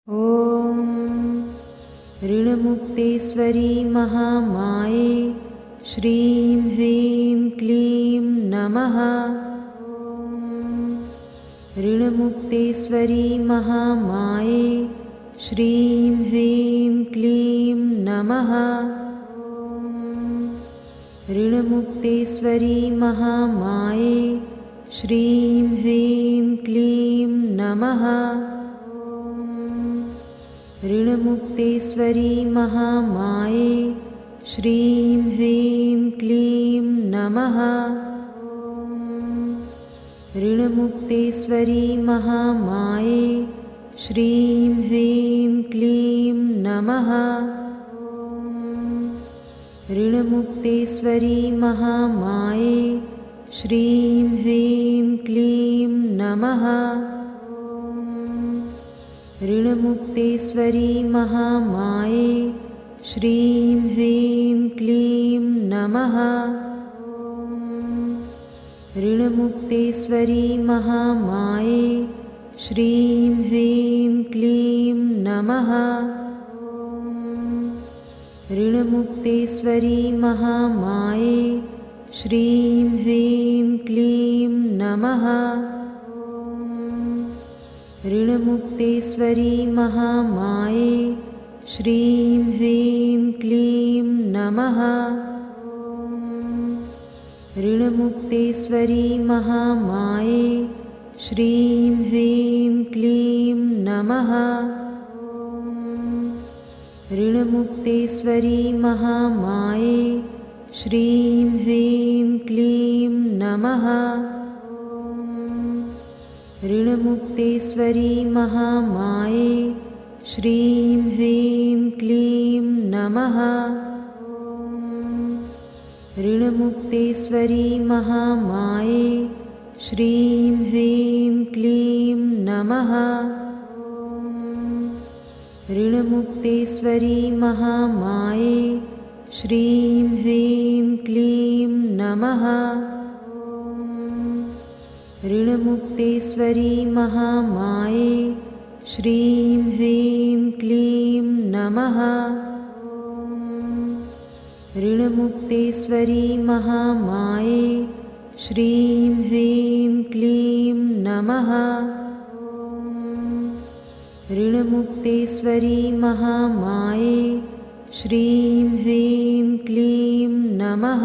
ॐ ऋणमुक्तेश्वरी महामाये श्रीं ह्रीं क्लीं नमः। ऋणमुक्तेश्वरी महामाये श्रीं ह्रीं क्लीं नमः। ऋणमुक्तेश्वरी महामाये श्रीं ह्रीं क्लीं नमः। ऋणमुक्तेश्वरी महामाये श्रीं ह्रीं क्लीं नमः। ऋणमुक्तेश्वरी महामाये श्रीं ह्रीं क्लीं नमः। ऋणमुक्तेश्वरी महामाये श्रीं ह्रीं क्लीं नमः। ऋणमुक्तेश्वरी महामाये श्रीं ह्रीं क्लीं नमः। ऋणमुक्तेश्वरी महामाये श्रीं ह्रीं क्लीं नमः। ऋणमुक्तेश्वरी महामाये श्रीं ह्रीं क्लीं नमः। ऋणमुक्तेश्वरी महामाये श्रीं ह्रीं क्लीं नमः। ऋणमुक्तेश्वरी महामाये श्रीं ह्रीं क्लीं नमः। ऋणमुक्तेश्वरी महामाये श्रीं ह्रीं क्लीं नमः। ऋणमुक्तेश्वरी महामाये श्रीं ह्रीं क्लीं नमः। ऋणमुक्तेश्वरी महामाये श्रीं ह्रीं क्लीं नमः। ऋणमुक्तेश्वरी महामाये श्रीं ह्रीं क्लीं नमः। ऋणमुक्तेश्वरी महामाये श्रीं ह्रीं क्लीं नमः। ऋणमुक्तेश्वरी महामाये श्रीं ह्रीं क्लीं नमः। ऋणमुक्तेश्वरी महामाये श्रीं ह्रीं क्लीं नमः।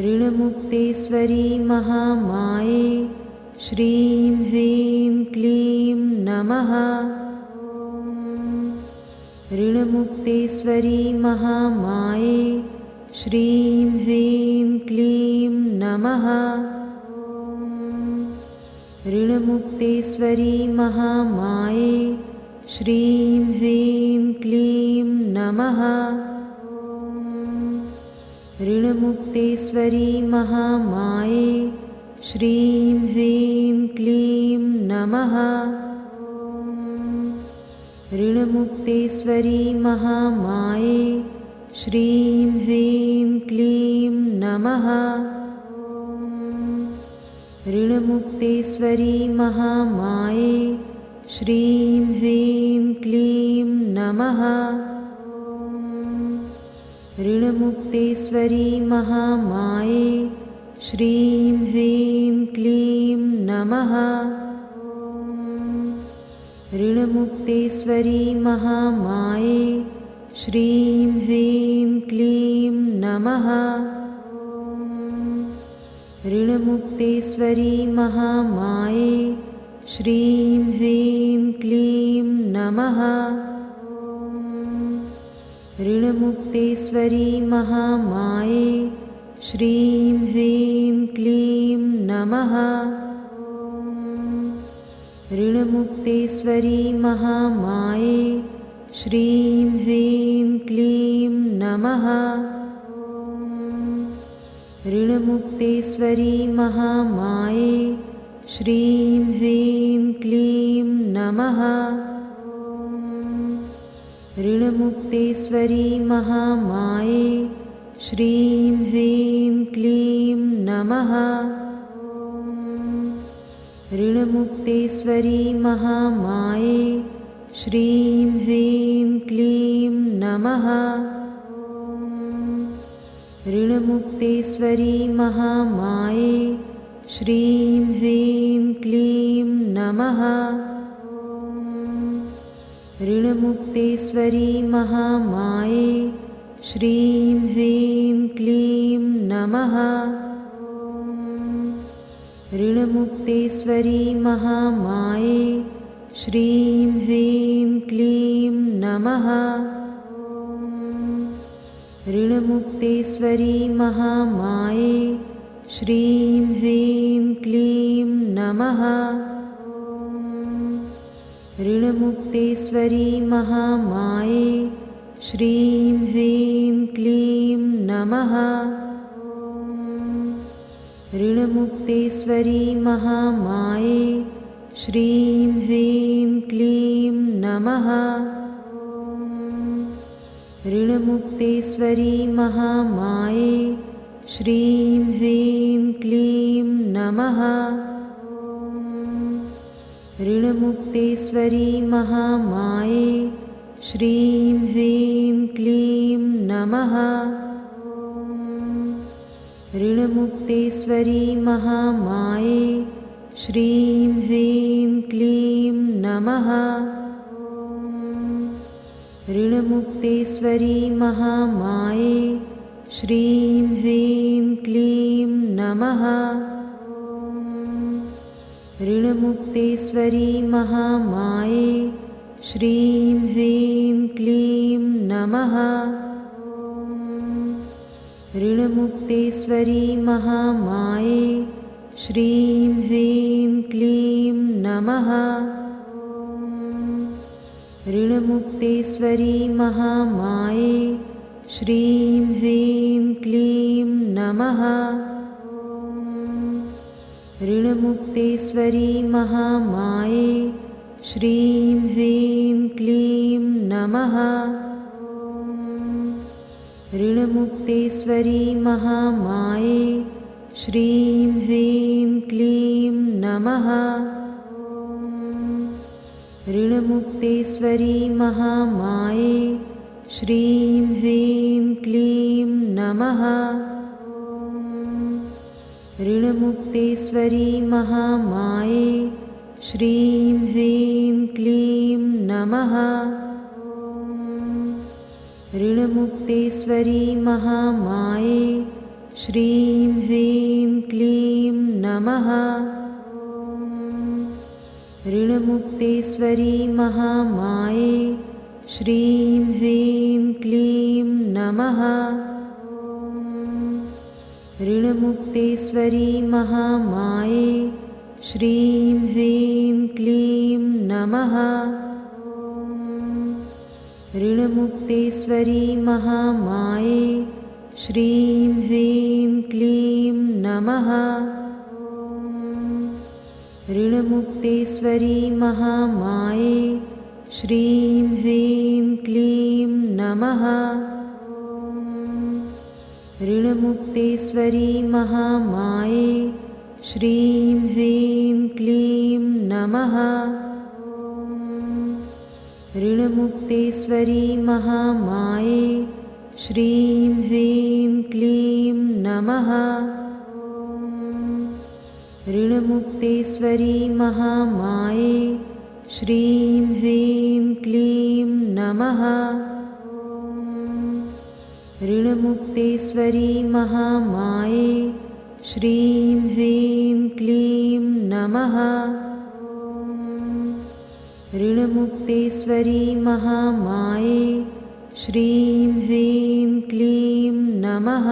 ऋणमुक्तेश्वरी महामाये श्रीं ह्रीं क्लीं नमः। ऋणमुक्तेश्वरी महामाये श्रीं ह्रीं क्लीं नमः। ऋणमुक्तेश्वरी महामाये श्रीं ह्रीं क्लीं नमः। ऋणमुक्तेश्वरी महामाये श्रीं ह्रीं क्लीं नमः। ऋणमुक्तेश्वरी महामाये श्रीं ह्रीं क्लीं नमः। ऋणमुक्तेश्वरी महामाये श्रीं ह्रीं क्लीं नमः। ऋणमुक्तेश्वरी महामाये श्रीं ह्रीं क्लीं नमः। ऋणमुक्तेश्वरी महामाये श्रीं ह्रीं क्लीं नमः। ऋणमुक्तेश्वरी महामाये श्रीं ह्रीं क्लीं नमः। ऋणमुक्तेश्वरी महामाये श्रीं ह्रीं क्लीं नमः। ऋणमुक्तेश्वरी महामाये श्रीं ह्रीं क्लीं नमः। ऋणमुक्तेश्वरी महामाये श्रीं ह्रीं क्लीं नमः। ऋणमुक्तेश्वरी महामाये श्रीं ह्रीं क्लीं नमः। ऋणमुक्तेश्वरी महामाये श्रीं ह्रीं क्लीं नमः। ऋणमुक्तेश्वरी महामाये श्रीं ह्रीं क्लीं नमः। ऋणमुक्तेश्वरी महामाये श्रीं ह्रीं क्लीं नमः। ऋणमुक्तेश्वरी महामाये श्रीं ह्रीं क्लीं नमः। ऋणमुक्तेश्वरी महामाये श्रीं ह्रीं क्लीं नमः। ऋणमुक्तेश्वरी महामाये श्रीं ह्रीं क्लीं नमः। ऋणमुक्तेश्वरी महामाये श्रीं ह्रीं क्लीं नमः। ऋणमुक्तेश्वरी महामाये श्रीं ह्रीं क्लीं नमः। ऋणमुक्तेश्वरी महामाये श्रीं ह्रीं क्लीं नमः। ऋणमुक्तेश्वरी महामाये श्रीं ह्रीं क्लीं नमः। ऋणमुक्तेश्वरी महामाये श्रीं ह्रीं क्लीं नमः। ऋणमुक्तेश्वरी महामाये श्रीं ह्रीं क्लीं नमः। ऋणमुक्तेश्वरी महामाये श्रीं ह्रीं क्लीं नमः। ऋणमुक्तेश्वरी महामाये श्रीं ह्रीं क्लीं नमः। ऋणमुक्तेश्वरी महामाये श्रीं ह्रीं क्लीं नमः। ऋणमुक्तेश्वरी महामाये श्रीं ह्रीं क्लीं नमः। ऋणमुक्तेश्वरी महामाये श्रीं ह्रीं क्लीं नमः। ऋणमुक्तेश्वरी महामाये श्रीं ह्रीं क्लीं नमः। ऋणमुक्तेश्वरी महामाये श्रीं ह्रीं क्लीं नमः। ऋणमुक्तेश्वरी महामाये श्रीं ह्रीं क्लीं नमः। ऋणमुक्तेश्वरी महामाये श्रीं ह्रीं क्लीं नमः। ऋणमुक्तेश्वरी महामाये श्रीं ह्रीं क्लीं नमः। ऋणमुक्तेश्वरी महामाये श्रीं ह्रीं क्लीं नमः। ऋणमुक्तेश्वरी महामाये श्रीं ह्रीं क्लीं नमः। ऋणमुक्तेश्वरी महामाये श्रीं ह्रीं क्लीं नमः। ऋणमुक्तेश्वरी महामाये श्रीं ह्रीं क्लीं नमः। ऋणमुक्तेश्वरी महामाये श्रीं ह्रीं क्लीं नमः। ऋणमुक्तेश्वरी महामाये श्रीं ह्रीं क्लीं नमः।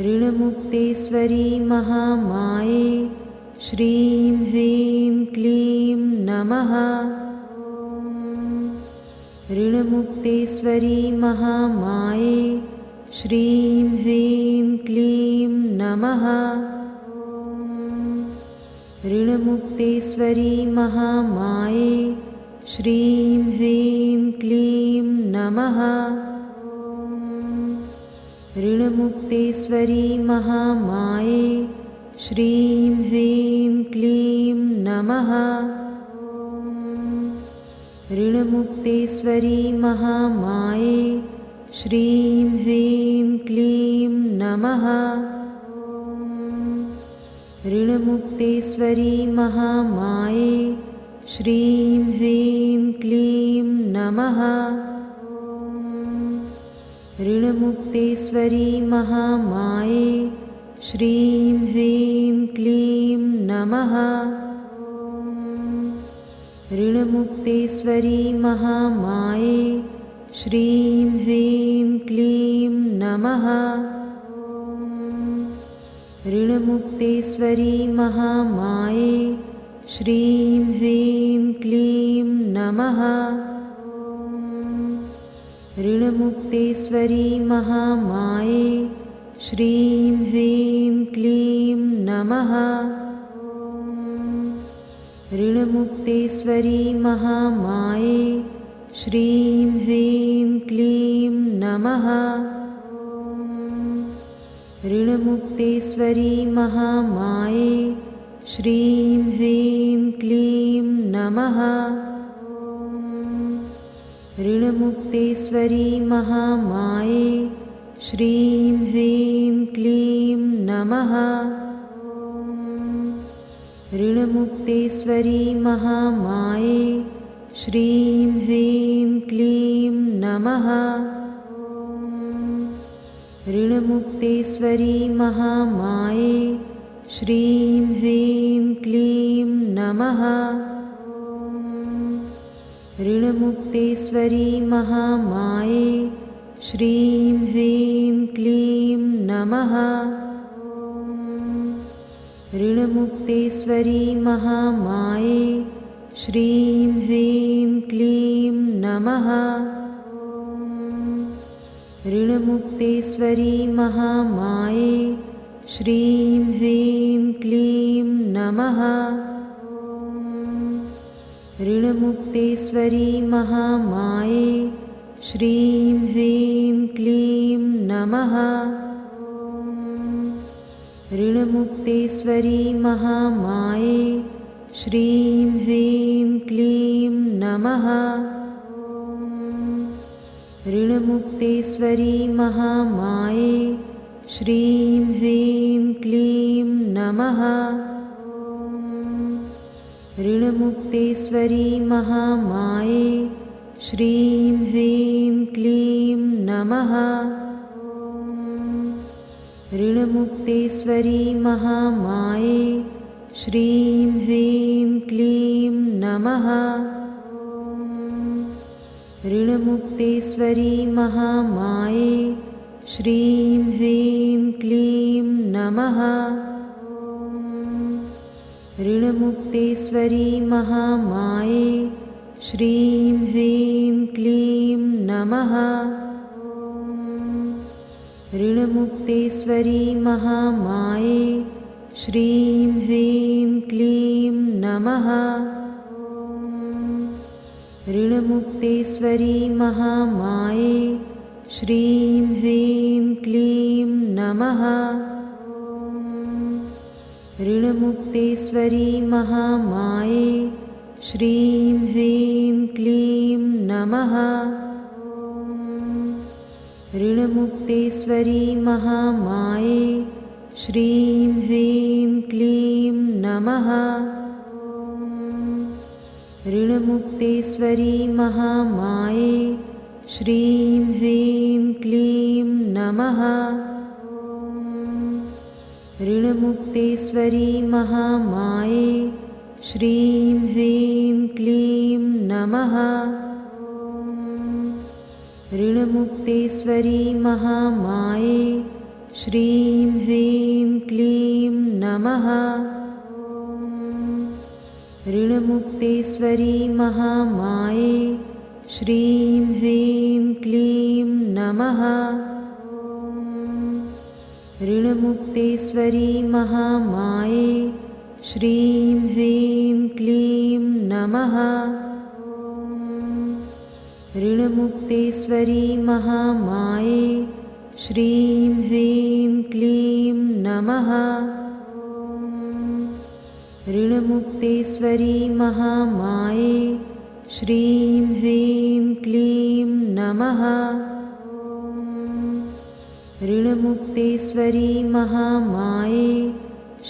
ऋणमुक्तेश्वरी महामाये श्रीं ह्रीं क्लीं नमः। ऋणमुक्तेश्वरी महामाये श्रीं ह्रीं क्लीं नमः। ऋणमुक्तेश्वरी महामाये श्रीं ह्रीं क्लीं नमः। ऋणमुक्तेश्वरी महामाये श्रीं ह्रीं क्लीं नमः। ऋणमुक्तेश्वरी महामाये श्रीं ह्रीं क्लीं नमः। ऋणमुक्तेश्वरी महामाये श्रीं ह्रीं क्लीं नमः। ऋणमुक्तेश्वरी महामाये श्रीं ह्रीं क्लीं नमः। ऋणमुक्तेश्वरी महामाये श्रीं ह्रीं क्लीं नमः। ऋणमुक्तेश्वरी महामाये श्रीं ह्रीं क्लीं नमः। ऋणमुक्तेश्वरी महामाये श्रीं ह्रीं क्लीं नमः। ऋणमुक्तेश्वरी महामाये श्रीं ह्रीं क्लीं नमः। ऋणमुक्तेश्वरी महामाये श्रीं ह्रीं क्लीं नमः। ऋणमुक्तेश्वरी महामाये श्रीं ह्रीं क्लीं नमः। ऋणमुक्तेश्वरी महामाये श्रीं ह्रीं क्लीं नमः। ऋणमुक्तेश्वरी महामाये श्रीं ह्रीं क्लीं नमः। ऋणमुक्तेश्वरी महामाये श्रीं ह्रीं क्लीं नमः। ऋणमुक्तेश्वरी महामाये श्रीं ह्रीं क्लीं नमः। ऋणमुक्तेश्वरी महामाये श्रीं ह्रीं क्लीं नमः। ऋणमुक्तेश्वरी महामाये श्रीं ह्रीं क्लीं नमः। ऋणमुक्तेश्वरी महामाये श्रीं ह्रीं क्लीं नमः। ऋणमुक्तेश्वरी महामाये श्रीं ह्रीं क्लीं नमः। ऋणमुक्तेश्वरी महामाये श्रीं ह्रीं क्लीं नमः। ऋणमुक्तेश्वरी महामाये श्रीं ह्रीं क्लीं नमः। ऋणमुक्तेश्वरी महामाये श्रीं ह्रीं क्लीं नमः। ऋणमुक्तेश्वरी महामाये श्रीं ह्रीं क्लीं नमः। ऋणमुक्तेश्वरी महामाये श्रीं ह्रीं क्लीं नमः। ऋणमुक्तेश्वरी महामाये श्रीं ह्रीं क्लीं नमः। ऋणमुक्तेश्वरी महामाये श्रीं ह्रीं क्लीं नमः। ऋणमुक्तेश्वरी महामाये श्रीं ह्रीं क्लीं नमः। ऋणमुक्तेश्वरी महामाये श्रीं ह्रीं क्लीं नमः। ऋणमुक्तेश्वरी महामाये श्रीं ह्रीं क्लीं नमः। ऋणमुक्तेश्वरी महामाये श्रीं ह्रीं क्लीं नमः। ऋणमुक्तेश्वरी महामाये श्रीं ह्रीं क्लीं नमः। ऋणमुक्तेश्वरी महामाये श्रीं ह्रीं क्लीं नमः। ऋणमुक्तेश्वरी महामाये श्रीं ह्रीं क्लीं नमः। ऋणमुक्तेश्वरी महामाये श्रीं ह्रीं क्लीं नमः। ऋणमुक्तेश्वरी महामाये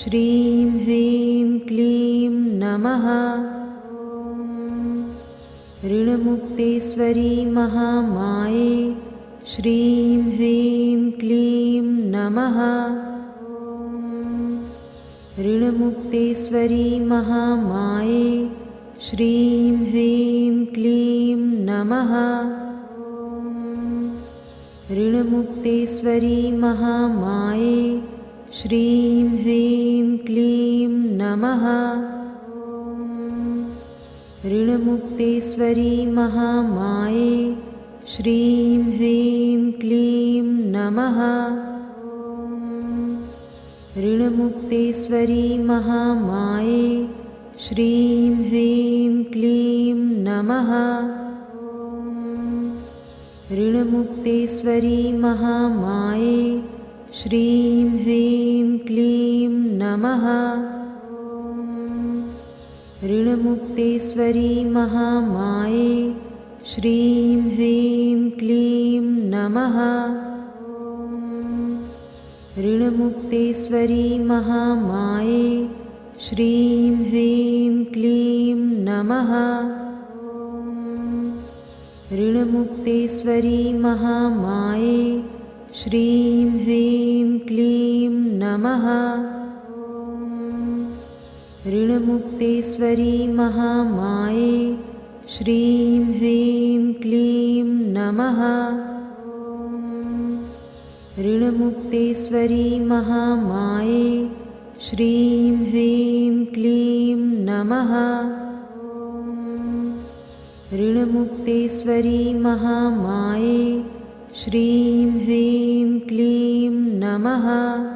श्रीं ह्रीं क्लीं नमः। ऋणमुक्तेश्वरी महामाये श्रीं ह्रीं क्लीं नमः। ऋणमुक्तेश्वरी महामाये श्रीं ह्रीं क्लीं नमः। ऋणमुक्तेश्वरी महामाये श्रीं ह्रीं क्लीं नमः। ऋणमुक्तेश्वरी महामाये श्रीं ह्रीं क्लीं नमः। ऋणमुक्तेश्वरी महामाये श्रीं ह्रीं क्लीं नमः। ऋणमुक्तेश्वरी महामाये श्रीं ह्रीं क्लीं नमः। ऋणमुक्तेश्वरी महामाये श्रीं ह्रीं क्लीं नमः। ऋणमुक्तेश्वरी महामाये श्रीं ह्रीं क्लीं नमः। ऋणमुक्तेश्वरी महामाये श्रीं ह्रीं क्लीं नमः। ऋणमुक्तेश्वरी महामाये श्रीं ह्रीं क्लीं नमः। ऋणमुक्तेश्वरी महामाये श्रीं ह्रीं क्लीं नमः। ऋणमुक्तेश्वरी महामाये श्रीं ह्रीं क्लीं नमः।